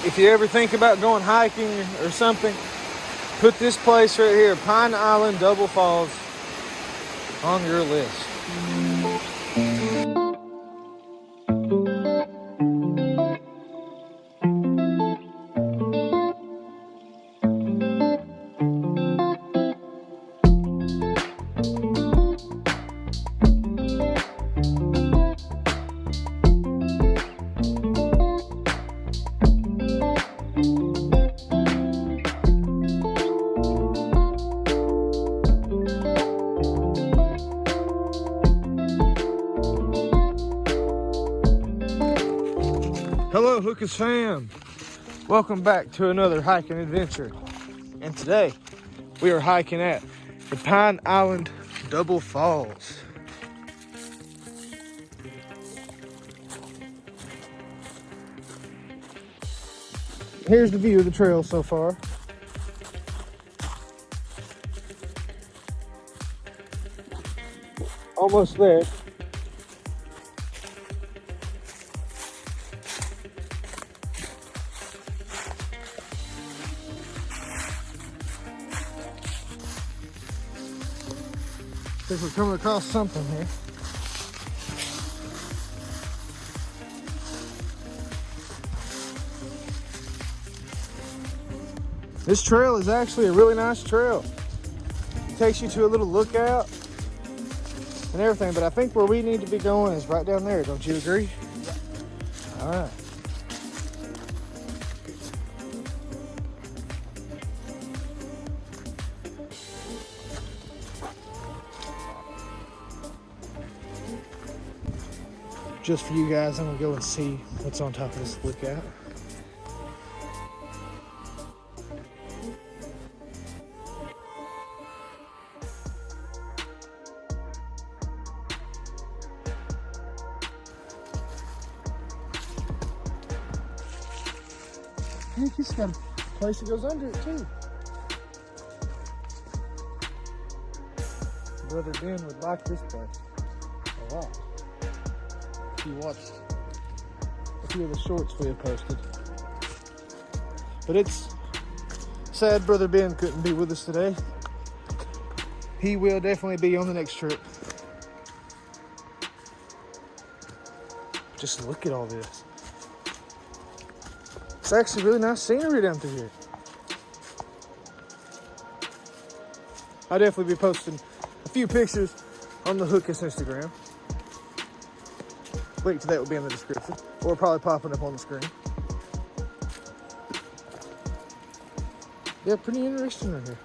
if you ever think about going hiking or something, put this place right here, Pine Island Double Falls, on your list. Hello, Hookis fam. Welcome back to another hiking adventure. And today, we are hiking at the Pine Island Double Falls. Here's the view of the trail so far. Almost there. I think we're coming across something here. This trail is actually a really nice trail. It takes you to a little lookout and everything, but I think where we need to be going is right down there. Don't you agree? Yeah. All right. Just for you guys, I'm gonna go and see what's on top of this lookout. I think he's got a place that goes under it too. Brother Ben would like this place a lot. You watched a few of the shorts we have posted. But it's sad Brother Ben couldn't be with us today. He will definitely be on the next trip. Just look at all this. It's actually really nice scenery down through here. I'll definitely be posting a few pictures on the Hookis Instagram. Link to that will be in the description, or probably popping up on the screen. Yeah, pretty interesting right here.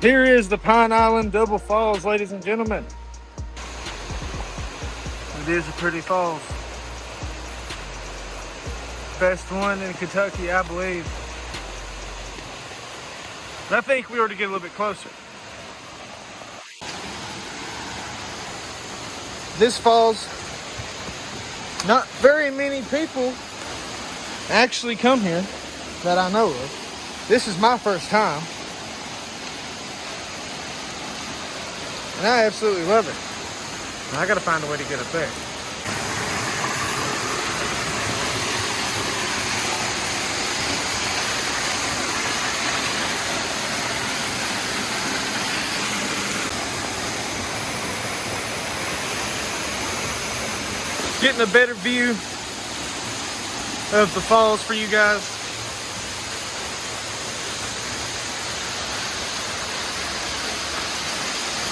Here is the Pine Island Double Falls, ladies and gentlemen. It is a pretty falls. Best one in Kentucky, I believe. But I think we ought to get a little bit closer. This falls, not very many people actually come here that I know of. This is my first time. And I absolutely love it. And I gotta find a way to get up there. Getting a better view of the falls for you guys.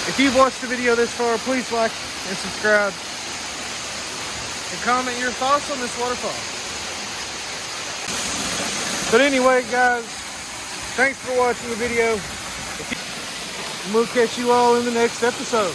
If you've watched the video this far, please like and subscribe. And comment your thoughts on this waterfall. But anyway, guys, thanks for watching the video. And we'll catch you all in the next episode.